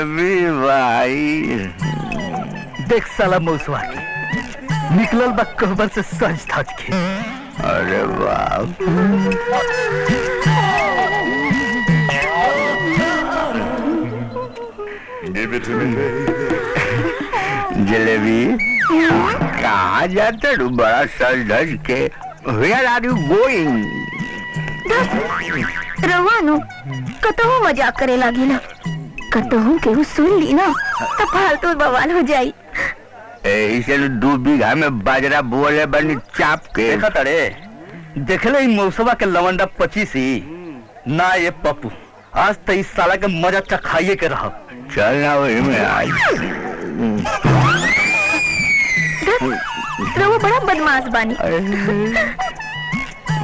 जलेबी भाई। देख साला मौसवा के निकलल बा कहबर से सज धज के। अरे बाप। जलेबी कहाँ जाते रू बड़ा सज धज के? Where are you going? रवानो कतहु मजाक करे लागी ना, कतहु केहू सुन ली ना तो फालतू बवाल हो जाई। इसे 2 बीघा में बाजरा बोले बनी चाप के। देखा तड़े देखले ही मौसवा के लवंडा 25 ना ये पप्पू आज तो इस साला के मजा चखाइए के रहा। चल ना वही में आज। रवो बड़ा बदमाश बानी।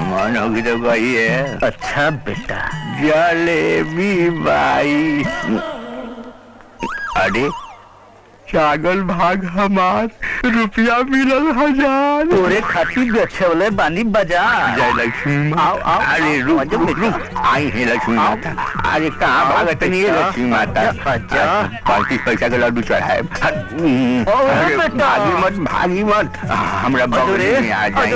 मानोगी तो कोई है। अच्छा बेटा। जलेबी भाई। अरे चागल भाग हमार रुपया मिलल 1000। तोरे खातिर बेचवले बानी बाजार। जय लक्ष्मी। आओ आओ। अरे रुक रुक आई है लक्ष्मी माता। अरे कहाँ भागत नहीं है लक्ष्मी माता? 35 पैसा का लड्डू चढ़ाए। भागी मत हमरा बगल में आ जाए।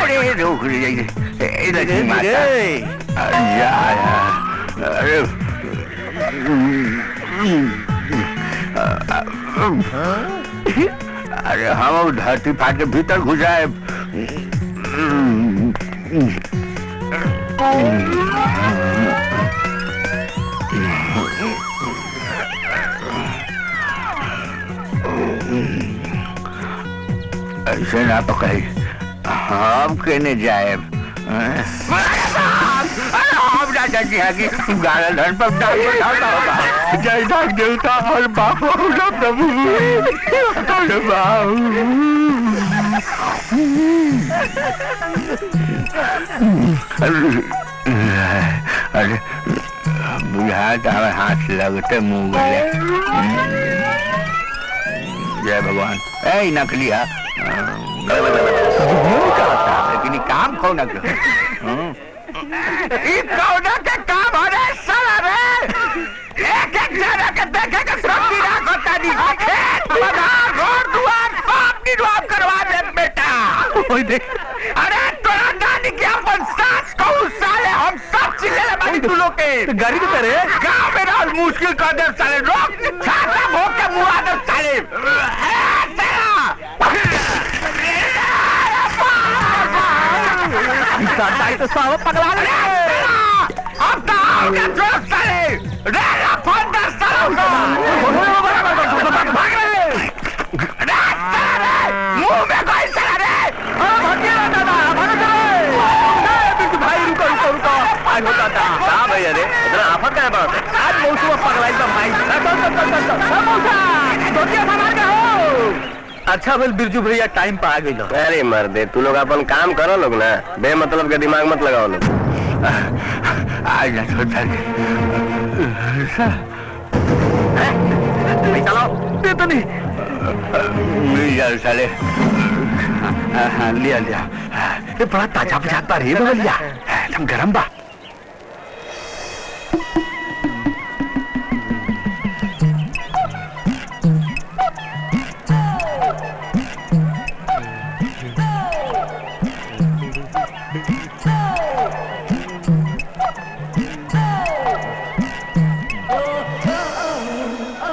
अरे रुक लक्ष्मी माता। अरे अरे हम धरती फाट के भीतर घुसाए। ऐसे ना पकड़ी हम कहने जाए। गाला धन पर जय नाग देवता और बाबू प्रभु। अरे बाबू अरे बुझाता हाथ लगते मुंह गले। जय भगवान। ए नकलिया लेकिन काम खो न काम हो रहा है साला रे। एक जना के देखे के सब गिरा करता नहीं। खेत बाजार रोड दुआर सब निर्वाह करवा दे बेटा। ओए देख। अरे तोरा नानी के अपन सास को साले हम सब चिल्ले बानी तू लोग के। गाड़ी तो करे गाँव में राज मुश्किल कर दे साले। रोक छाता भोग के मुआ दे साले। तो सावा पगला ले। अब तो आओगे जोर साले। रेला फोन दे सालों को। भाग ले। मुंह में कोई साला रे। भागिए दादा भाग भाई रुको रुको रुको। आज होता था कहाँ भैया रे इतना आफत का बात है। आज मौसम पगला एकदम भाई। अच्छा भाई बिरजू भैया टाइम पे आ गई। अरे मर्दे तू लोग अपन काम करो लोग ना, बेमतलब के दिमाग मत लगाओ लोग। आज ना छोटा दे तो नहीं मिल जाओ साले। लिया लिया। ये बड़ा ताजा बजाता रे बलिया एकदम गरम बा।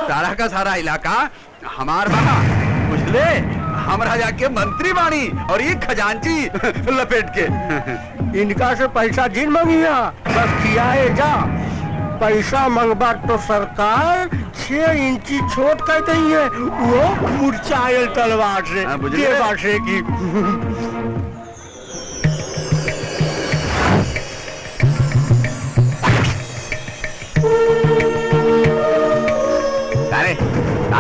सारा का सारा इलाका हमार बना बुझले। हमरा जाके मंत्री बानी और ये खजांची लपेट के। इनका से पैसा जिन मंगिया बस किया है जा। पैसा मंगबा तो सरकार 6 इंची छोट कर दी है वो मुरझायल तलवार से। ये बात है कि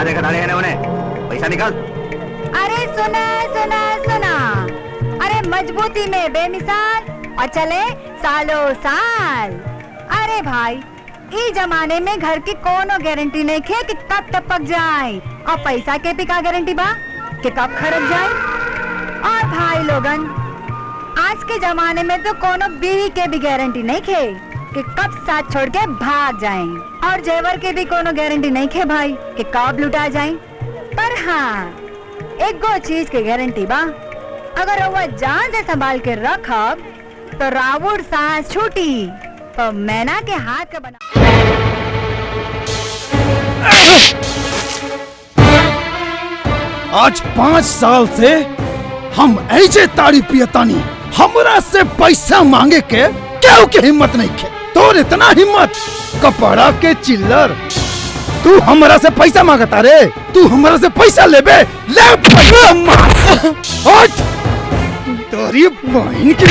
देखा था उन्हें पैसा निकाल। अरे सुना सुना सुना। अरे मजबूती में बेमिसाल और चले सालों साल। अरे भाई इस जमाने में घर की कोनो गारंटी नहीं है कि कब टपक जाए और पैसा के भी का गारंटी बा कि कब खर्च जाए। और भाई लोगन आज के जमाने में तो कोनो बीवी के भी गारंटी नहीं है कि कब साथ छोड़ के भाग जाएं। और जेवर की भी कोनो गारंटी नहीं खे भाई कि कब लुटा जाएं। पर हाँ, एक गो चीज की गारंटी बा, अगर वो जान से संभाल के रखब तो रावण सांस छूटी तो मैना के हाथ का बना। आज 5 साल से हम ऐसे ताड़ी पियतानी, हमरा से पैसा मांगे के क्यों के हिम्मत नहीं खे। तोर इतना हिम्मत, कपड़ा के चिल्लर, तू हमरा से पैसा मांगता रे? तू हमरा से पैसा लेबे? ले पैसा मार। हट तोरी बहन की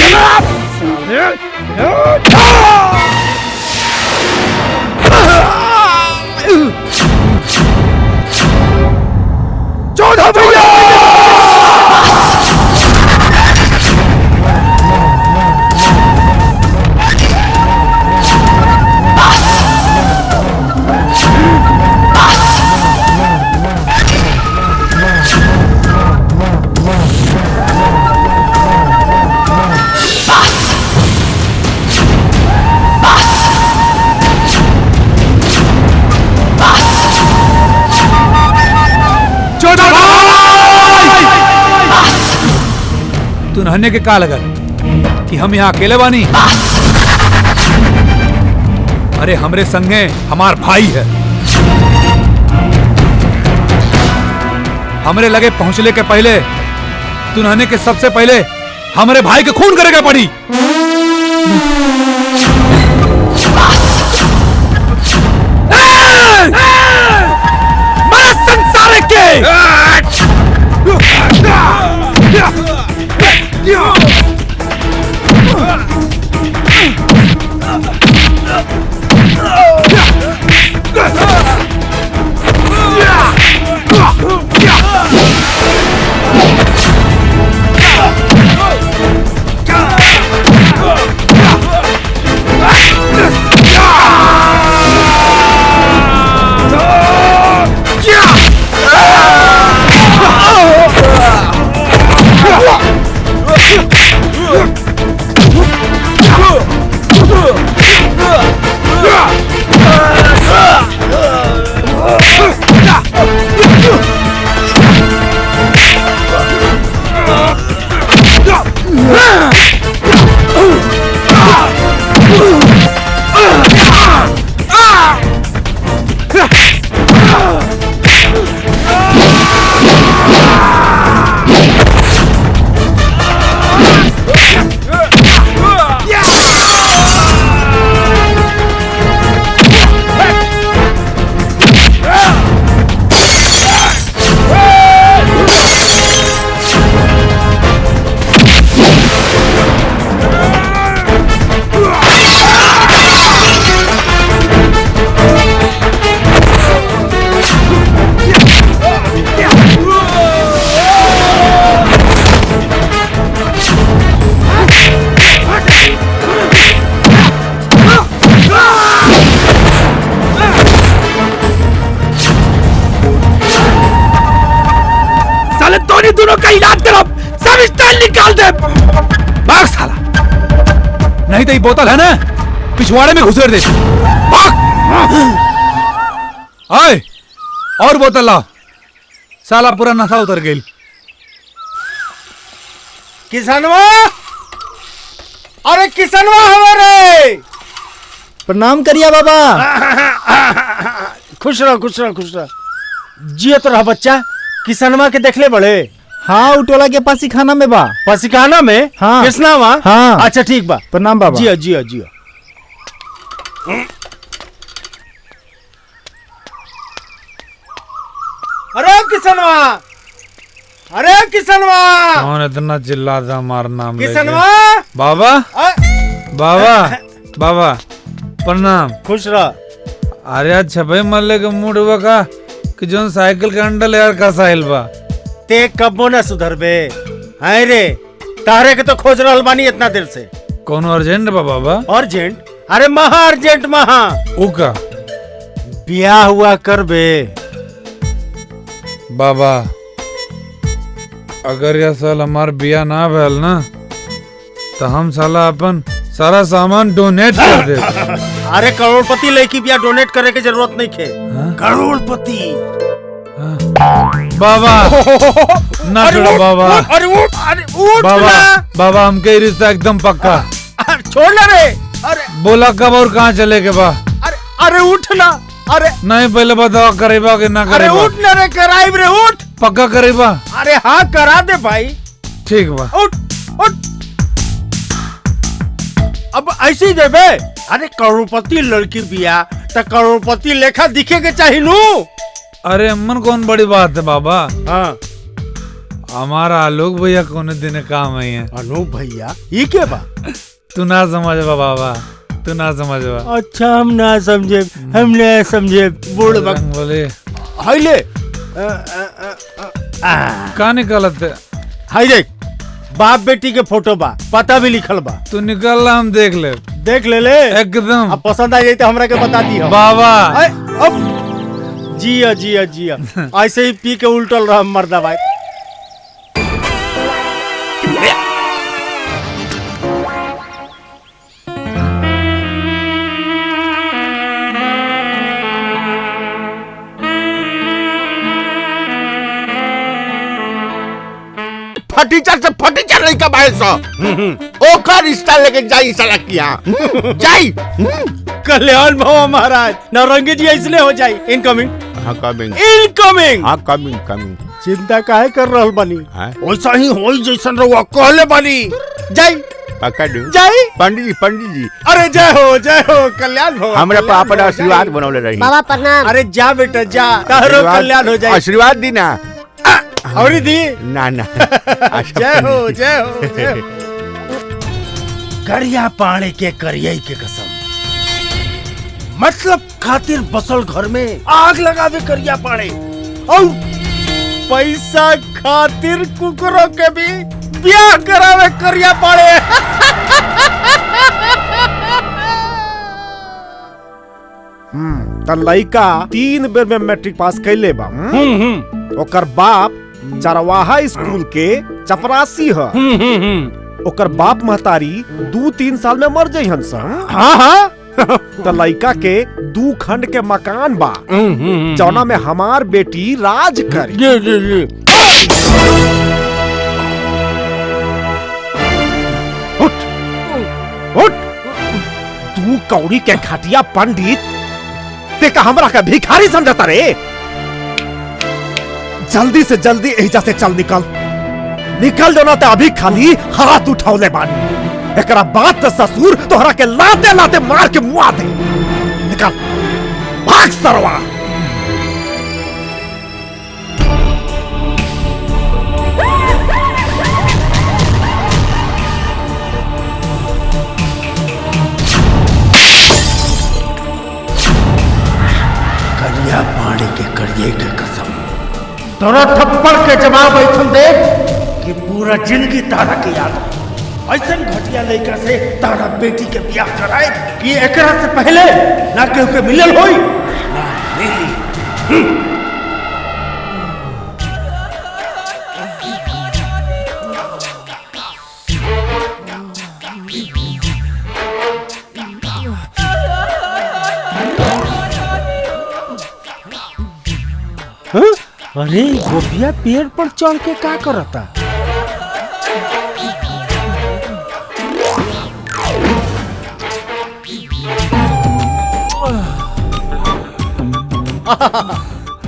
चौदह भैया तू नहने के का लगल कि हम यहाँ अकेले बानी? अरे हमरे संगे हमार भाई है। हमरे लगे पहुंचले के पहले तू नहने के सबसे पहले हमरे भाई के खून करेगा पड़ी। मारा संसार के दोनों का इलाज करो, सब स्टाइल निकाल दे। भाग साला, नहीं तो ये बोतल है ना पिछवाड़े में घुसेड़ दे। भाग। आए और बोतल लाओ, साला पूरा नशा उतर गई। किसनवा, अरे किसनवा हमारे प्रणाम करिया बाबा। खुश रहो खुश रहो खुश रहो, जियत रहा बच्चा। किसनवा के देखले बड़े? हाँ, उटोला के पासीखाना में बा। पासीखाना में? हाँ। किसनवा? हाँ। अच्छा ठीक बा, प्रणाम बाबा। जियो जियो जियो। अरे किसनवा, अरे किसनवा, कौन इतना चिल्लाता हमारा नाम लेके? किसनवा बाबा बाबा बाबा प्रणाम। खुश रह। अरे आज छपे मल्ले के मूड हुआ का कि जोन साइकिल का अंडल यार का साहिल बा। ते कबो न सुधरबे। है रे, तारे के तो खोज रहल बानी इतना देर से। कौन अर्जेंट बा बाबा? अर्जेंट? अरे महा अर्जेंट महा। ऊ का ब्याह हुआ करबे बाबा? अगर यह साल हमार बिया ना भैल ना तो हम साला अपन सारा सामान डोनेट कर दे। अरे करोड़पति लड़की बिया डोनेट करे के जरूरत नहीं खे। करोड़पति बाबा ना छोड़ो बाबा। अरे उठ बाबा बाबा हमके रिश्ता एकदम पक्का। छोड़ ना रे। अरे बोला कब और कहाँ चले के बा? अरे उठ ना। अरे नहीं पहले बताओ करेबा कि ना अरे करेबा? उठ ना रे, कराइब रे, उठ। पक्का करेबा? अरे हाँ करा दे भाई। ठीक बा। उठ उठ। अब ऐसे ही देबे। अरे करोड़पति लड़की बिया तो करोड़पति लेखा दिखे के चाहिए नू। अरे अम्मन कौन बड़ी बात है बाबा। हाँ हमारा आलोक भैया कौन दिन काम आई है। अनूप भैया ये क्या बा? तू ना समझबा बाबा, तू ना समझबा। अच्छा हम ना समझे, हम ना समझे। बूढ़ बक बोले हाय ले। का निकालत है? हाय देख, बाप बेटी के फोटो बा, पता भी लिखल बा। तू निकाल हम देख ले। देख ले ले एकदम। अब पसंद आ जाए तो हमरा के बता दी बाबा। अब जिया जिया जिया ऐसे ही पी के उल्टल रहा मर्दा भाई। फटीचर से फटीचर नहीं कमाए सो ओका रिश्ता लेके जाई साला किया जाई। कल्याण भव महाराज, नौरंगी जी इसलिए हो जाए। इनकमिंग हाँ कमिंग, इनकमिंग। हाँ कमिंग कमिंग। चिंता काहे कर रहल बानी? हाँ? वैसा ही होई जैसन रहुआ कहले बानी। जाई पकड़ दू जाई। पंडित जी, पंडित जी अरे जय हो कल्याण भव। हमरा पापा ने आशीर्वाद बनौले रही। बाबा प्रणाम। अरे जा बेटा जा, तारो कल्याण हो जाए। आशीर्वाद दी ना। और दी ना ना जय हो जय हो जय हो। करिया पाड़े के करिया के कसम, मतलब खातिर बसल घर में आग लगावे करिया पाड़े और पैसा खातिर कुकरों के भी ब्याह करावे करिया पाड़े। त लइका 3 बेर में मैट्रिक पास कैले बा। ओकर बाप चरवाहा स्कूल के चपरासी ह। ओकर बाप महतारी 2-3 साल में मर जइहन सन। हाँ हाँ त लइका के 2 खंड के मकान बा जौना में हमार बेटी राज करी। जी जी जी। उठ उठ। 2 कौड़ी के खटिया पंडित ते का हमरा का भिखारी समझता रे? जल्दी से जल्दी एहिजा से चल निकल निकल जो ना ते अभी खाली हाथ उठावले बानी। एकरा बात तो ससुर तोहरा के लाते लाते मार के मुआ दे। निकल भाग सरवा। करिया पाड़े के करिए के कसम, तोरा थप्पड़ के जवाब ऐसा दे कि पूरा जिंदगी तारा के याद है। ऐसा घटिया लड़का से तारा बेटी के ब्याह कराए कि एकरा से पहले ना केहू के मिलल होई ना मिली। अरे गोपिया पेड़ पर चढ़ के का करता?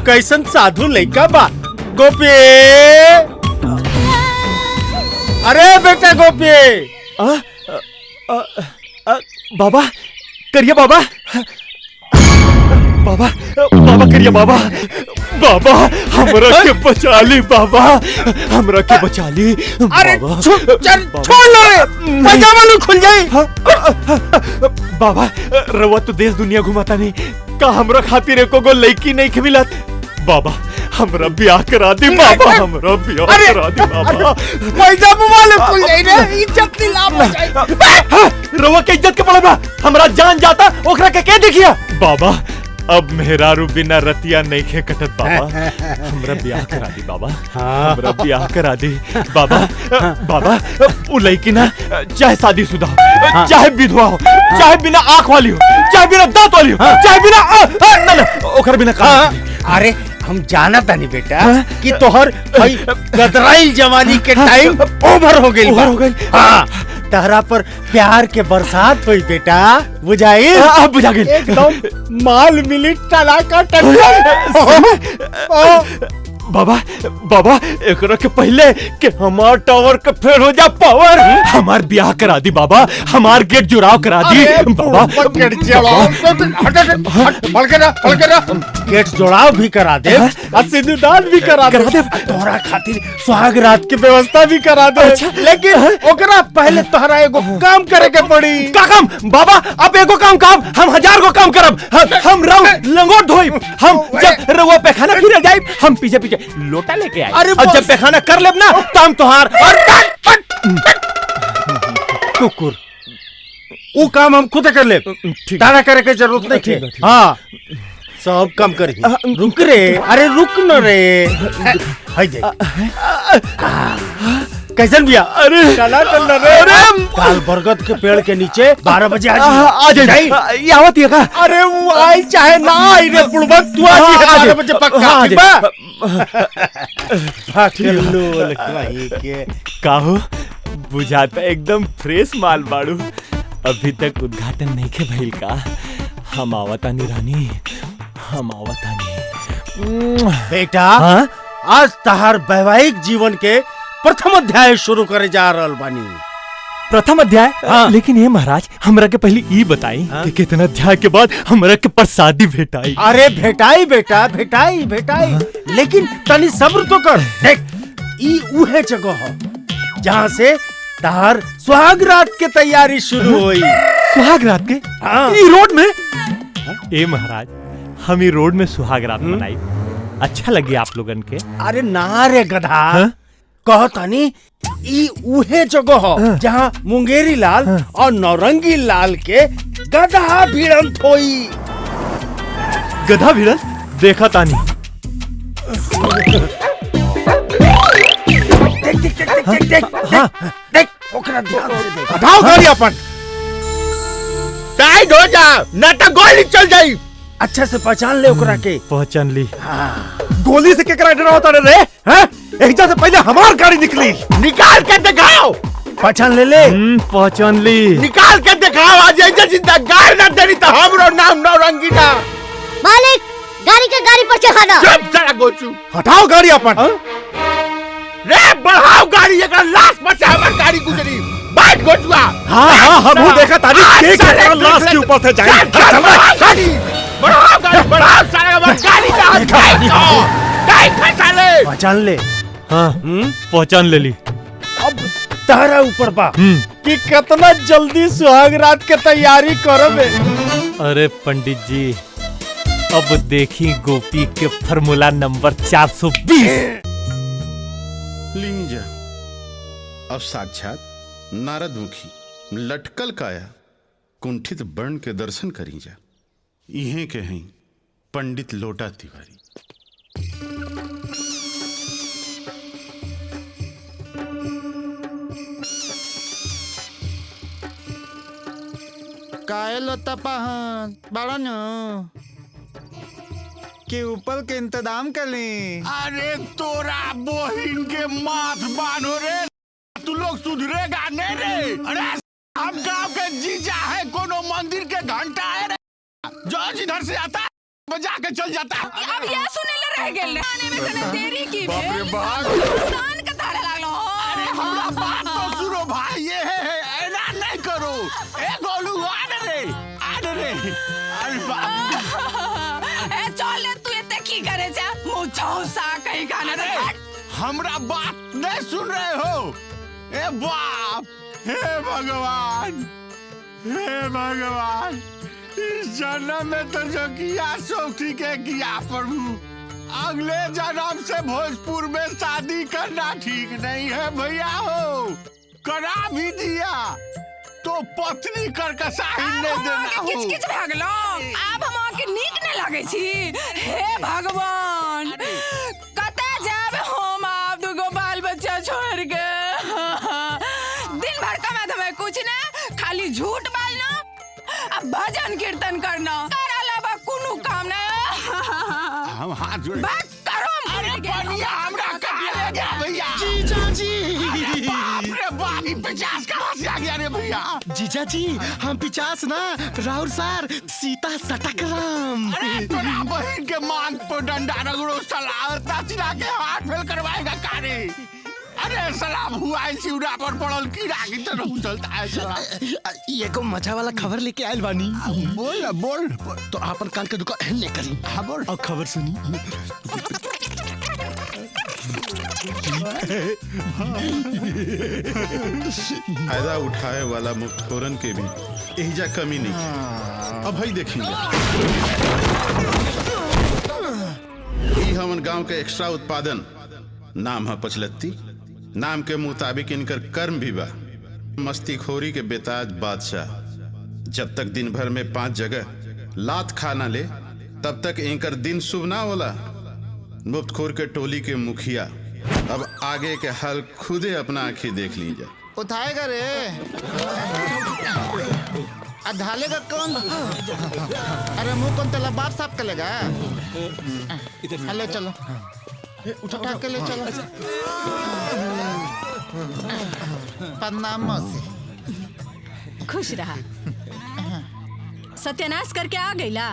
कैसन साधु लइका बा गोपी। अरे बेटा गोपी। बाबा करिए बाबा। बाबा बाबा करिए बाबा। बाबा हमरा के बचा ली बाबा, हमरा के बचा ली। अरे बाबा। छोड़ लो रे, पैजामा लो खुल जाए। बाबा रवा तो देश दुनिया घुमाता नहीं का हमरा खातिर एको गो लड़की नहीं के मिलत। बाबा हमरा ब्याह करा दी बाबा, हमरा ब्याह करा दी बाबा। पैजामा वाले खुल जाए रे, इज्जत की लाभ हो जाए। रवा के इज्जत के पड़े बा, हमरा जान जाता ओकरा के देखिया। बाबा अब मेहरारू बिना रतिया नहीं खे कटत बाबा। हमरा ब्याह करा दी बाबा, हमरा ब्याह करा दी बाबा। बाबा वो लड़की ना चाहे शादीशुदा हो, चाहे विधवा हो, चाहे बिना आंख वाली हो, चाहे बिना दांत वाली हो, चाहे बिना ओकर बिना काम। अरे हम जाना तानी बेटा कि तोहर गदराई जवानी के टाइम ओवर हो गई। हाँ, तहरा पर प्यार के बरसात हुई बेटा, बुझाई? बुझा गई। एकदम माल मिली टला का बाबा बाबा एकरा के पहले कि हमार टावर के फेल हो जा पावर, हमार ब्याह करा दी बाबा, हमार गेट जुड़ाव करा दी बाबा। गेट जुड़ाव भी करा दे और सिंदूरदान भी करा दे, तोहरा खातिर सुहाग रात की व्यवस्था भी करा दे। लेकिन ओकरा पहले तोहरा एगो काम करे के पड़ी। का काम बाबा? अब एगो काम हम 1000 गो काम करब। हम लंगोट धोइब, हम जब रउआ पैखाना फिर जाइब, हम पीछे पीछे लोटा लेके आए। अरे और जब पैखाना कर लेब ना तो हम तोहार कुकुर वो काम हम खुद कर ले, तारा करे के जरूरत नहीं है। हाँ सब काम करी। रुक रे, अरे रुक न रे। हाय देख कैसन बिया? अरे चला चल रे। काल बरगद के पेड़ के नीचे 12 बजे आ जाई। ये आवत है का? अरे वो आई चाहे ना आई रे बुड़बक, तू आ 12 बजे पक्का। काहो बुझाता एकदम फ्रेश माल बाड़ू, अभी तक उद्घाटन नहीं के भइल का? हम आवतानी रानी, हम आवतानी। बेटा आज तहार वैवाहिक जीवन के प्रथम अध्याय शुरू करे जा रहल बानी। प्रथम अध्याय? लेकिन ये महाराज हमरा के पहले ई बताई कि कितना अध्याय के बाद हमरा के प्रसादी भेटाई। अरे भेटाई बेटा, भेटाई भेटाई, लेकिन तनी सब्र तो कर। देख ई उहे जगह है जहाँ से तार सुहाग रात के तैयारी शुरू हुई। सुहाग रात के? ई रोड में? ए महाराज हम ई रोड में सुहाग रात मनाई, अच्छा लगे आप लोगन के? अरे ना रे गधा, कहतानी ई उहे जगह है जहाँ मुंगेरी लाल और नौरंगी लाल के गधा भिड़ंत होई। गधा भिड़ंत? देखा तानी। देख देख देख देख देख देख देख ओकरा ध्यान से देख। हटाओ गाड़ी अपन, साइड हो जा ना तो गोली चल जाई। अच्छा से पहचान ले ओकरा के। पहचान ली। गोली से केकरा डरावता रे? हैं? एहिजा से पहले हमार गाड़ी निकली। निकाल के दिखाओ। पहचान ले ले। पहचान ली। निकाल के दिखाओ। आज ऐसे जिंदा गाड़ ना देनी तो हमरो नाम नौरंगी ना। मालिक गाड़ी के गाड़ी पर चढ़ा दो। चुप साला गोचू। हटाओ गाड़ी अपन। रे बढ़ाओ गाड़ी, एक लाश पर से हमार गाड़ी गुजरी। बैठ गोचुआ। हाँ हम देखा तारी के लाश के ऊपर से जाए। चल गाड़ी बढ़ाओ, गाड़ी बढ़ाओ साला हमार गाड़ी ना। पहचान ले। हाँ पहचान ले ली। अब तारा ऊपर बा कि कितना जल्दी सुहाग रात के तैयारी करबे। अरे पंडित जी अब देखी गोपी के फार्मूला नंबर 420। लीजा अब साक्षात नारद मुखी लटकल काया कुंठित वर्ण के दर्शन करी जा। इहे के हैं पंडित लोटा तिवारी। काहे लोता पहन बड़ा न के ऊपर के इंतजाम कर ली। अरे तोरा बोहिन के माथ बांधो रे, तू लोग सुधरेगा नहीं रे। अरे हम गांव के जीजा है, कोनो मंदिर के घंटा है रे, जो जिधर से आता है बजा के चल जाता है। अब ये सुने ले रह गेल आने में तने देरी की बाप रे बाप, कान का तारे लागलो। अरे हमरा बात तो सुनो भाई, ये है ऐना नहीं करो। ए गोलू आने रे, आने रे। अरे बाप ए चल ले तू एते की करे जा, मुंह चौसा कहीं गाने रे। हमरा बात नहीं सुन रहे हो? ए बाप, हे भगवान, हे भगवान, इस जन्म में तो जो किया सो ठीक है किया प्रभु, अगले जन्म से भोजपुर में शादी करना ठीक नहीं है भैया हो। करा भी दिया, तो पत्नी कर कसाई ने देना हो। किच किच भागलो अब हम के नीक न लागे छी। हे भगवान कते जाब हम आप दुगो बाल बच्चा छोड़ के। दिन भर कमा धमे कुछ ना खाली झूठ बोलना अब भजन कीर्तन करना कर अलावा कोनो काम ना। हम हाथ जोड़ बात करो। अरे बनिया हमरा कहा ले गया भैया। जीजा जी अरे बाप 50 कहाँ से आ गया रे भैया। जीजा जी हम 50 ना राउर सर सीता सटक राम। अरे तोरा बहन के मांग पर डंडा रगड़ो साला ताचिरा के हाथ फेल करवाएगा कारे। अरे सलाम हुआ सिउरा पर पड़ल कीड़ा की तरह उछलता है साला। ये को मजा वाला खबर लेके आयल बानी। बोल बोल तो आपन कान के दुकान एहन ले करी। हाँ बोल और खबर सुनी। फायदा उठाए वाला मुफ्तखोरन के भी एहिजा कमी नहीं। अब भाई देखिए हमन गांव के एक्स्ट्रा उत्पादन नाम है पचलत्ती। नाम के मुताबिक इनकर कर्म भी बा मस्तीखोरी के बेताज बादशाह। जब तक दिन भर में 5 जगह लात खाना ले तब तक इनकर दिन शुभ ना होला। मुफ्तखोर के टोली के मुखिया अब आगे के हाल खुदे अपना आंखी देख लीजिए। उठाएगा रे ढालेगा कौन? अरे मुंह कौन तेला बाप साफ करेगा? ले चलो उठा के ले चलो। प्रणाम मौसी। खुश रहा। सत्यानाश करके आ गईला।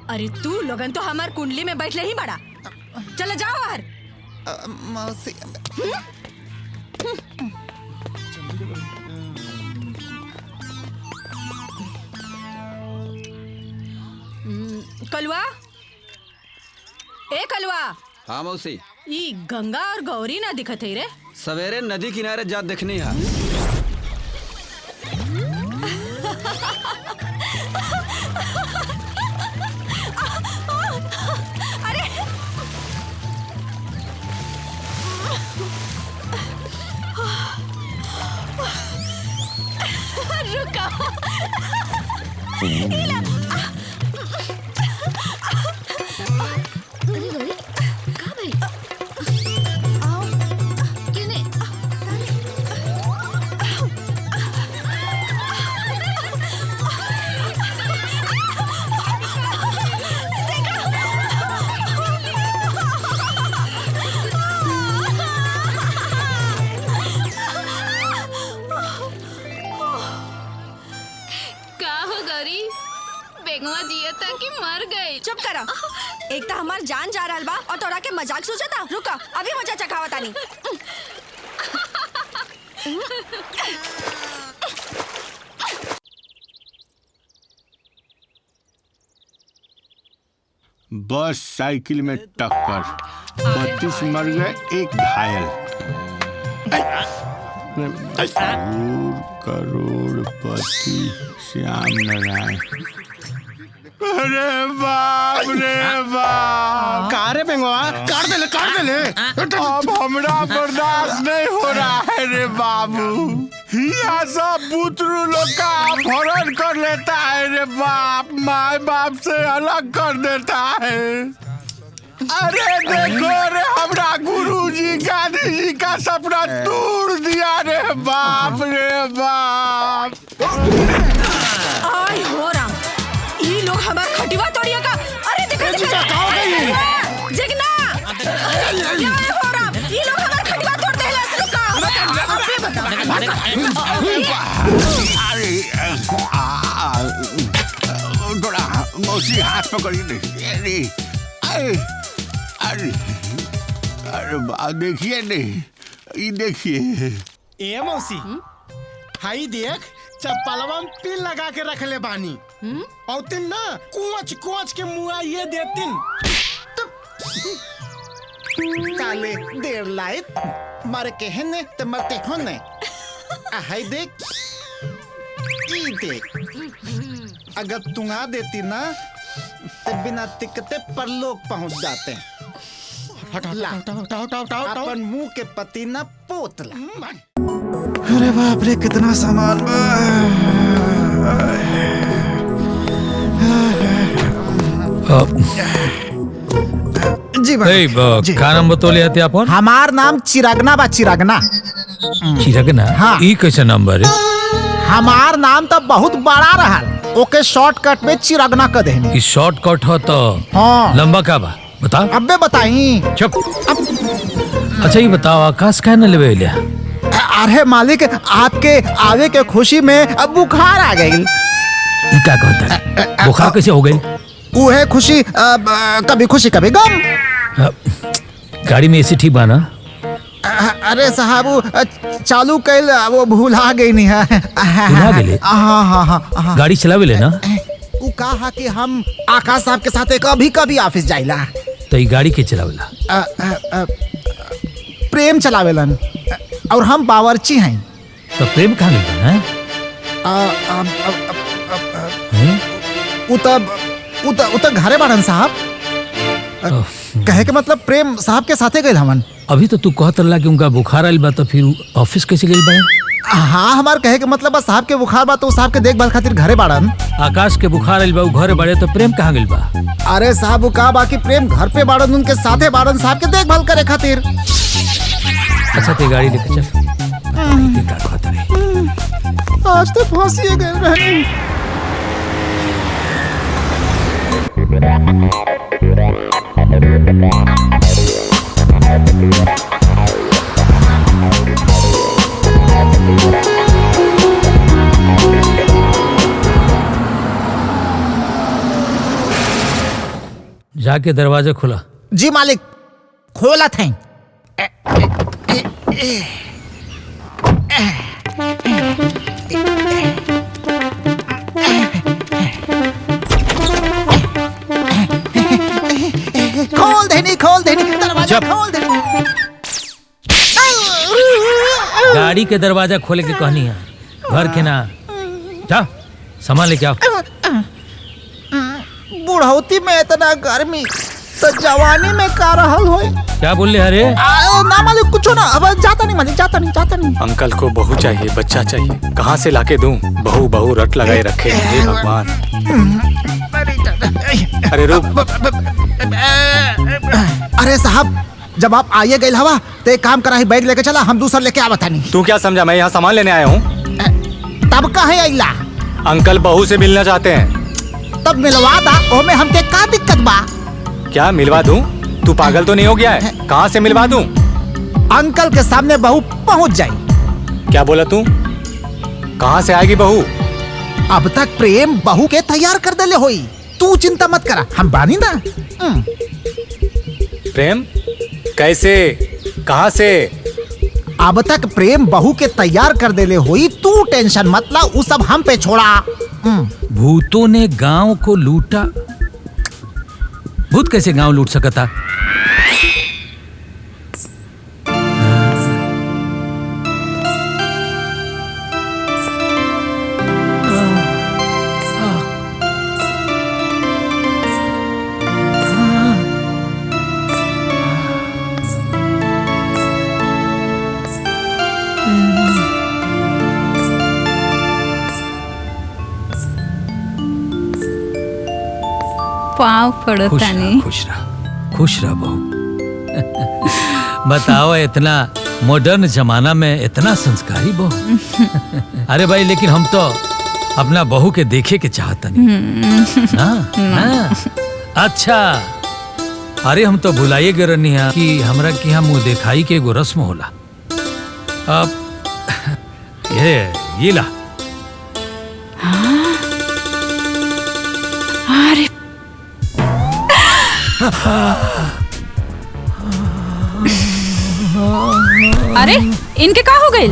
अरे तू लोगन तो हमार कुंडली में बैठले ही बड़ा। चलो जाओ बाहर। मौसी कलुआ ए कलुआ। हाँ मौसी। ई गंगा और गौरी ना दिखत है रे। सवेरे नदी किनारे जा देखनी है। अरे रुका। चुप करा। एक तो हमार जान जा रहा बा और तोरा के मजाक सोचता। रुका अभी मजा चखावा तानी। बस साइकिल में टक्कर 32 मर गए 1 घायल। करोड़पति श्याम नारायण। अरे बाप रे बाप। कारे बेंगवा काट दे ले। अब हमरा बर्दाश्त नहीं हो रहा है रे बाबू। यहाँ सब बुतरू लोग का अपहरण कर लेता है रे बाप। माँ बाप से अलग कर देता है। अरे देखो रे हमरा गुरुजी गांधी जी का सपना तोड़ दिया रे बाप रे बाप। आई हो राम ये लोग हमार खटिवा तोड़िया का। अरे देखो जगना क्या हो राम ये लोग हमार खटिवा तोड़ देला। अरे थोड़ा मौसी हाथ पकड़ी नहीं। अरे अरे देखिए नहीं ये देखिए। ए मौसी हाई देख चप्पलवा में पिन लगा के रख ले बानी। और तिन ना कोच के मुआ ये देतिन। काले देर लाइट मर के है तो मरते हो ने। हाय देख ई देख अगर तुंगा देती ना तो बिना टिकटे परलोक पहुंच जाते हैं। अपन मुंह के पतीना पोतला। अरे बाप रे कितना सामान जी भाई का नाम बतौले हते अपन? हमार नाम चिरागना बा, चिरागना। चिरागना? हाँ। ई कैसे नाम बा रे? हमार नाम तो बहुत बड़ा रहा, ओके शॉर्टकट में चिरागना कर देनी। ई शॉर्टकट हो तो हाँ। लंबा का बा बता। अबे बताई। चुप। अच्छा ये बताओ आकाश का न लेवे लिया? अरे मालिक आपके आवे के खुशी में अब बुखार आ गई। ई का कहता है? बुखार कैसे हो गई? वो है खुशी, कभी खुशी कभी गम। गाड़ी में एसी ठीक बा ना? अरे साहब वो चालू कैल वो भूला गई नहीं है। भूला गेले? हाँ हाँ हाँ। गाड़ी चलावे ले ना? वो कहा कि हम आकाश साहब के साथ कभी कभी ऑफिस जाइला। तो ये गाड़ी के चलावेला? प्रेम चलावेलन और हम बावर्ची हैं। तो प्रेम कहाँ मिलता है? उतर घरे बाड़न साहब। कहे के मतलब प्रेम साहब के साथे गए हमन। अभी तो तू कहत रहा कि उनका बुखार आइल बा, तो फिर ऑफिस कैसे गई बा? हाँ हमार कहे के मतलब बस साहब के बुखार बा तो साहब के देखभाल खातिर घरे बाड़न। आकाश के बुखार आइल बा, घरे बाड़े, तो प्रेम कहाँ गइल बा? अरे साहब वो का बाकी प्रेम घर पे बाड़न, उनके साथे बाड़न साहब के देखभाल करे खातिर। अच्छा ते गाड़ी लेके चल। का कहत रे? आज तो फांसी गए रहनी। जाके दरवाजा खुला। जी मालिक खोला थे। खोल देनी दरवाजा खोल देनी। गाड़ी के दरवाजा खोले के कहनी है, घर के ना। जा सामान लेके आओ। बुढ़ौती में इतना गर्मी तो जवानी में का रहल होई। क्या बोल रहे हरे? ना मालिक कुछ ना, अब जाता नहीं मालिक, जाता नहीं। अंकल को बहू चाहिए, बच्चा चाहिए, कहाँ से लाके दूं? बहू रट लगाए रखे। हे भगवान। अरे रुक। अरे साहब जब आप आइए गए हवा तो एक काम करा, बैग लेके चला, हम दूसरा लेके आवत नहीं। तू क्या समझा मैं यहाँ सामान लेने आया हूँ? तब कहे आइला? अंकल बहू से मिलना चाहते हैं। तब मिलवा दा, ओमे हमके का दिक्कत बा? क्या मिलवा दूं? तू पागल तो नहीं हो गया है? कहाँ से मिलवा दूं? अंकल के सामने बहू पहुँच जाए। क्या बोला तू? कहाँ से आएगी बहू? अब तक प्रेम बहू के तैयार कर देले होई, तू चिंता मत करा, हम बानी ना। प्रेम कैसे, कहाँ से? अब तक प्रेम बहू के तैयार कर देले होई, तू टेंशन मत ला, वो सब हम पे छोड़ा। भूतों ने गांव को लूटा। भूत कैसे गांव लूट सकता? पाँव पड़ता नहीं। खुश रह बहू। बताओ इतना मॉडर्न जमाना में इतना संस्कारी बहू। अरे भाई लेकिन हम तो अपना बहू के देखे के चाहता नहीं ना। अच्छा अरे हम तो भुलाइए गए रहनी है कि हमरा की हम मुँह देखाई के एगो रस्म होला। अब ये ला। अरे अरे इनके क्या हो गई?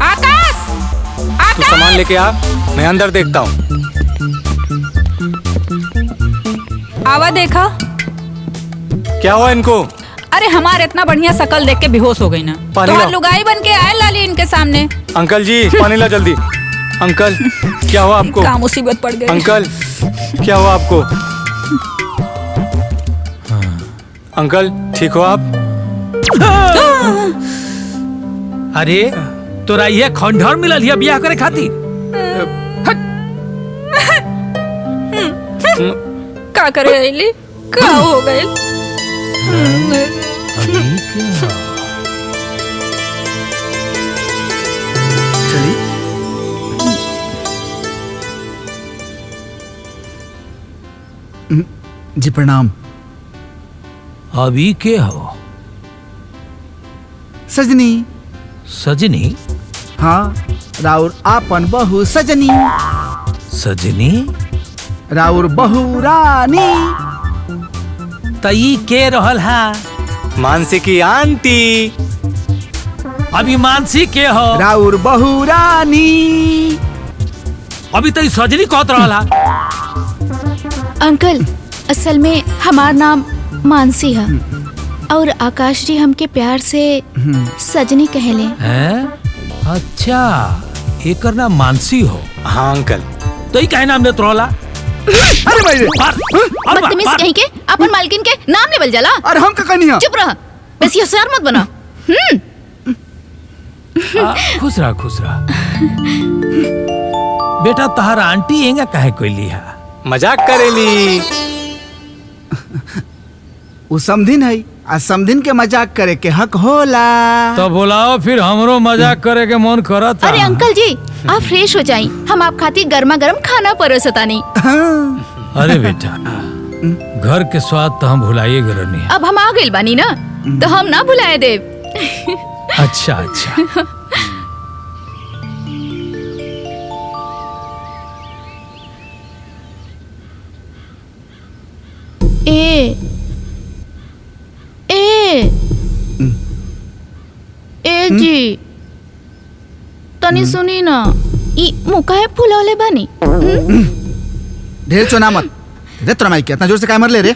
आकाश, तू सामान लेके आ, मैं अंदर देखता हूँ। आवा देखा। क्या हुआ इनको? अरे हमारे इतना बढ़िया शकल देख के बेहोश हो गई ना। तो लुगाई बन के आए लाली इनके सामने। अंकल जी पानी ला जल्दी। अंकल क्या हुआ आपको? क्या मुसीबत पड़ गई? अंकल क्या हुआ आपको? अंकल ठीक हो आप? अरे तोरा ये खंडहर मिलल है बियाह करे खातिर? का करे आइले? का हो गए? जी प्रणाम। अभी के हो? सजनी। सजनी? हाँ, राउर आपन बहू सजनी। सजनी? राउर बहू रानी। तई के रहल हा? मानसी की आंटी। अभी मानसी के हो? राउर बहू रानी। अभी तई सजनी कहत रहल हा? अंकल असल में हमार नाम मानसी है और आकाश जी हमके प्यार से सजनी कहले। हैं? अच्छा, एकर नाम मानसी हो? हाँ अंकल। तो ही काहे नाम लेत रहला? अरे भाई रे, बदतमीज कहीं के अपन मालकिन के नाम लेवल जाला। अरे हम का कहनी है? चुप रह, बेसी होशियार मत बना। खुश रह खुश रह। बेटा तहार आंटी एंगा काहे कोइली हा? मजाक करेली। वो समधिन है, आ समधिन के मजाक करे के हक होला। तो बुलाओ फिर हमरो मजाक करे के मन करत। अरे अंकल जी आप फ्रेश हो जाइए, हम आप खातिर गर्मा गर्म खाना परोसतानी। अरे बेटा घर के स्वाद तो हम भुलाइए गरनी। अब हम आ गइल बानी ना, तो हम ना भुलाए देव। अच्छा अच्छा। ए जी तनी सुनी ना, ई मुकाहे फुलौले बानी। ढेर चोना मत रे, तोरा माइक इतना जोर से काय मर ले रे?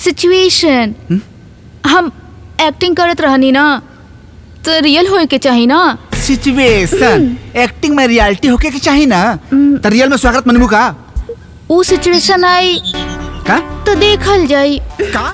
सिचुएशन हम एक्टिंग करत रहनी ना, तो रियल होए के चाहिए ना। सिचुएशन एक्टिंग में रियलिटी होके के चाहिए ना। तो रियल में स्वागत मनमु का? वो सिचुएशन आई का? तो देखल जाई। का?